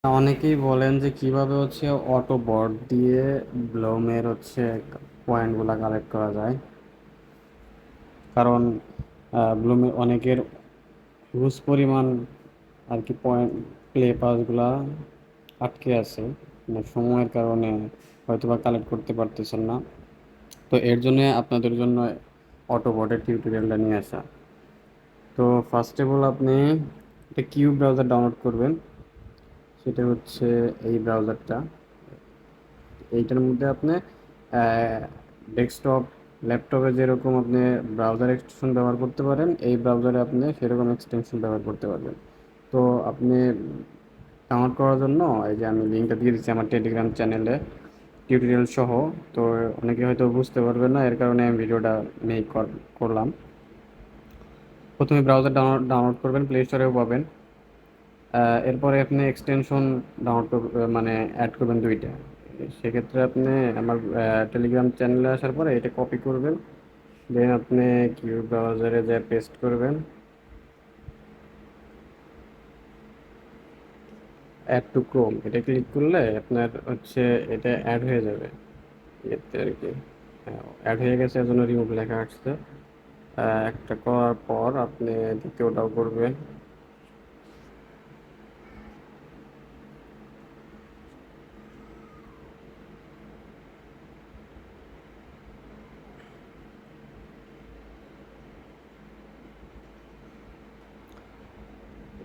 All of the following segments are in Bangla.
অনেকেই বলেন যে কিভাবে অটো বট দিয়ে ব্লুমের পয়েন্টগুলা কালেক্ট করা যায়। কারণ ব্লুমে অনেকের হিউজ পরিমাণ পয়েন্ট প্লে পাসগুলা আটকে আছে, মানে সময়ের কারণে হয়তোবা কালেক্ট করতে পারতেছেন না। তো এর জন্য আপনাদের জন্য অটো বটের টিউটোরিয়ালটা নিয়ে আসা। তো ফার্স্ট অফ অল আপনি একটা কিউব ব্রাউজার ডাউনলোড করবেন। সেটা হচ্ছে এই ব্রাউজারটা। এইটার মধ্যে আপনি ডেস্কটপ, ল্যাপটপে যেরকম আপনি ব্রাউজার এক্সটেনশন ব্যবহার করতে পারেন, এই ব্রাউজারে আপনি সেরকম এক্সটেনশন ব্যবহার করতে পারবেন। তো আপনি ডাউনলোড করার জন্য এই যে আমি লিঙ্কটা দিয়ে দিচ্ছি আমার টেলিগ্রাম চ্যানেলে টিউটোরিয়াল সহ। তো অনেকে হয়তো বুঝতে পারবেন না, এর কারণে আমি ভিডিওটা মেক করলাম। প্রথমে ব্রাউজার ডাউনলোড করবেন, প্লে স্টোরেও পাবেন। এরপরে আপনি এক্সটেনশন ডাউনলোড মানে অ্যাড করবেন দুইটা। সেক্ষেত্রে আপনি আমার টেলিগ্রাম চ্যানেলে আসার পরে এটা কপি করবেন, দেন আপনি কিউ ব্রাউজারে যা পেস্ট করবেন, অ্যাড টু ক্রোম এটা ক্লিক করলে আপনার এটা অ্যাড হয়ে যাবে এতে আর কি। অ্যাড হয়ে গেছে, এর জন্য রিমুভ লেখা আসছে। একটা করার পর আপনি দ্বিতীয়টাও করবেন।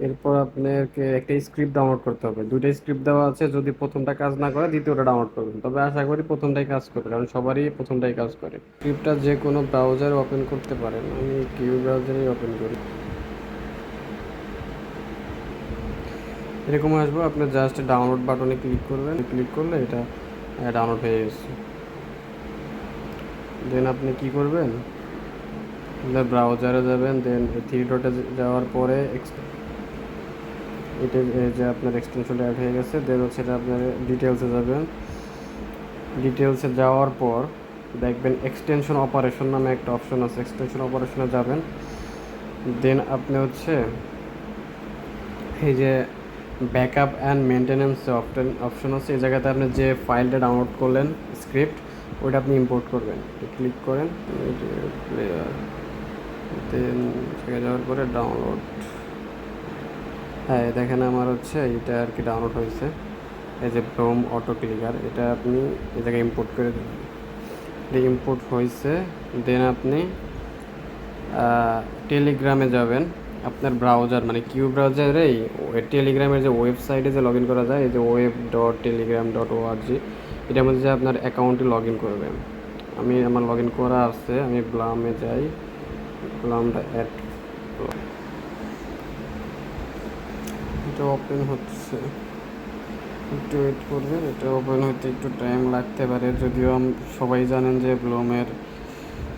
এরপর আপনাকে একটা স্ক্রিপ্ট ডাউনলোড করতে হবে। দুইটা স্ক্রিপ্ট দেওয়া আছে, যদি প্রথমটা কাজ না করে দ্বিতীয়টা ডাউনলোড করবেন, তবে আশা করি প্রথমটাই কাজ করবে, কারণ সবারই প্রথমটাই কাজ করে। স্ক্রিপ্টটা যে কোনো ব্রাউজারে ওপেন করতে পারেন, আমি কিউ ব্রাউজারেই ওপেন করি। এরকম আসবো, আপনি জাস্ট ডাউনলোড বাটনে ক্লিক করবেন, ক্লিক করলে এটা ডাউনলোড হয়ে গেছে। দেন আপনি কি করবেন, ব্রাউজারে যাবেন, দেন থ্রি ডটে যাওয়ার পরে এটা যে আপনার এক্সটেনশনটা অ্যাড হয়ে গেছে, দেন এটা আপনার ডিটেলসে যাবেন। ডিটেলসে যাওয়ার পর দেখবেন এক্সটেনশন অপারেশন নামে একটা অপশন আছে, এক্সটেনশন অপারেশনে যাবেন। দেন আপনি এই যে ব্যাকআপ অ্যান্ড মেনটেন্যান্স অপশন আছে, এই জায়গাতে আপনি যে ফাইলটা ডাউনলোড করলেন স্ক্রিপ্ট, ওইটা আপনি ইম্পোর্ট করবেন। ক্লিক করেন প্লেয়ার, দেন সেখানে যাওয়ার পরে ডাউনলোড। হ্যাঁ, দেখেন আমার এটা আর কি ডাউনলোড হয়েছে। এই যে ব্রোম অটো ক্লিকার, এটা আপনি এই জায়গায় ইম্পোর্ট করে দেবেন। এটা ইম্পোর্ট হয়েছে। দেন আপনি টেলিগ্রামে যাবেন। আপনার ব্রাউজার মানে কিউ ব্রাউজারেই টেলিগ্রামের যে ওয়েবসাইটে যে লগ ইন করা যায়, এই যে web.telegram.org, এটার মধ্যে যে আপনার অ্যাকাউন্টে লগ ইন করবেন। আমার লগ ইন করা আছে, আমি ব্লামে যাই, ব্লামটা অ্যাড, এটা ওপেন হচ্ছে, একটু ওয়েট করবেন। এটা ওপেন হতে একটু টাইম লাগতে পারে, যদিও সবাই জানেন যে ব্লুমের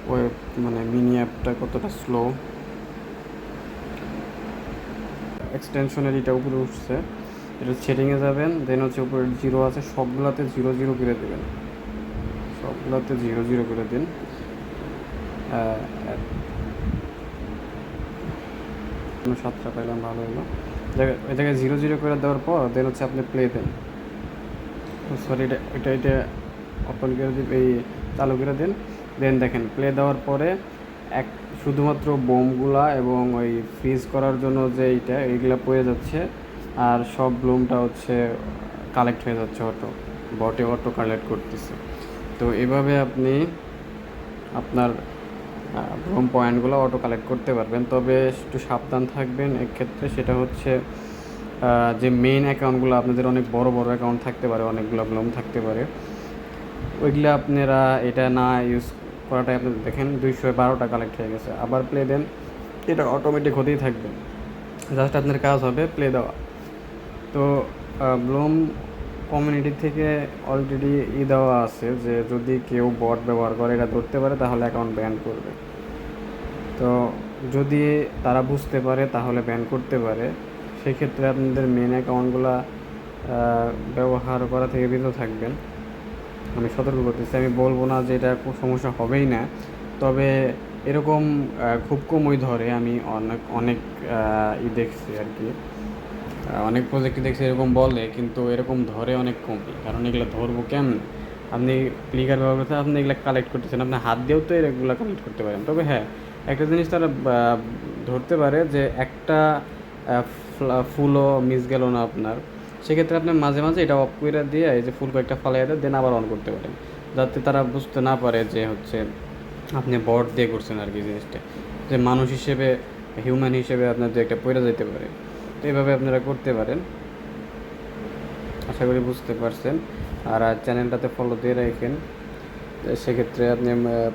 ওয়েব মানে মিনি অ্যাপটা কতটা স্লো। এক্সটেনশনের এটা উপরে উঠছে, এটা সেটিংয়ে যাবেন, দেন উপরে জিরো আছে, সবগুলোতে জিরো জিরো করে দেবেন, সবগুলোতে জিরো জিরো করে দিন। সাতটা পাইলাম, ভালো হলো। ওই জায়গায় জিরো জিরো করে দেওয়ার পর দেন আপনি প্লে দেন, সরি এটা এটা এটা ওপেন করে দিন, এই চালু করে দিন। দেন দেখেন প্লে দেওয়ার পরে এক শুধুমাত্র বোমগুলা এবং ওই ফ্রিজ করার জন্য যে এইগুলা পড়ে যাচ্ছে, আর সব ব্লুমটা কালেক্ট হয়ে যাচ্ছে, বটে অটো কালেক্ট করতেছে। তো এভাবে আপনি আপনার ব্লুম পয়েন্টগুলো অটো কালেক্ট করতে পারবেন, তবে একটু সাবধান থাকবেন এক্ষেত্রে। সেটা যে মেইন অ্যাকাউন্টগুলো আপনাদের অনেক বড় বড় অ্যাকাউন্ট থাকতে পারে, অনেকগুলো ব্লুম থাকতে পারে, ওইগুলো আপনারা এটা না ইউজ করাটাই আপনি দেখেন 212টা কালেক্ট হয়ে গেছে। আবার প্লে দেন, এটা অটোমেটিক হতেই থাকবে, জাস্ট আপনার কাজ হবে প্লে দেওয়া। তো ব্লুম কমিউনিটি থেকে অলরেডি দেওয়া আছে যে যদি কেউ বট ব্যবহার করে এটা ধরতে পারে তাহলে অ্যাকাউন্ট ব্যান করবে। তো যদি তারা বুঝতে পারে তাহলে ব্যান করতে পারে। সেক্ষেত্রে আপনাদের মেন অ্যাকাউন্টগুলো ব্যবহার করা থেকে বিরত থাকবেন। আমি সতর্ক করতেছি, আমি বলবো না যে এটা খুব সমস্যা হবেই না, তবে এরকম খুব কমই ধরে, আমি অনেক অনেক দেখছি আর কি। অনেক প্রজেক্টে দেখছি এরকম বলে, কিন্তু এরকম ধরে অনেক কমই, কারণ এগুলো ধরবো কেমন? আপনি ক্লিকার ব্যবহার করতে আপনি এগুলো কালেক্ট করতেছেন, আপনি হাত দিয়েও তো এগুলো কালেক্ট করতে পারেন। তবে হ্যাঁ, একটা জিনিস তারা ধরতে পারে যে একটা ফুলও মিস গেল না আপনার, সেক্ষেত্রে আপনি মাঝে মাঝে এটা অফ করে দিয়ে এই যে ফুল কয়েকটা ফালাই দেয়, দেন আবার অন করতে পারেন, যাতে তারা বুঝতে না পারে যে হচ্ছে আপনি বট দিয়ে করছেন আর কি জিনিসটা, যে মানুষ হিসেবে, হিউম্যান হিসেবে আপনার যে একটা পড়ে যেতে পারে। তো এইভাবে আপনারা করতে পারেন। আশা করি বুঝতে পারছেন। আর চ্যানেলটাতে ফলো দিয়ে রাখেন, সেক্ষেত্রে আপনি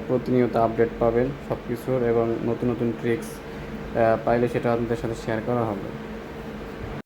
প্রতিনিয়ত আপডেট পাবেন সব কিছুর, এবং নতুন নতুন ট্রিক্স পাইলে সেটা আপনাদের সাথে শেয়ার করা হবে।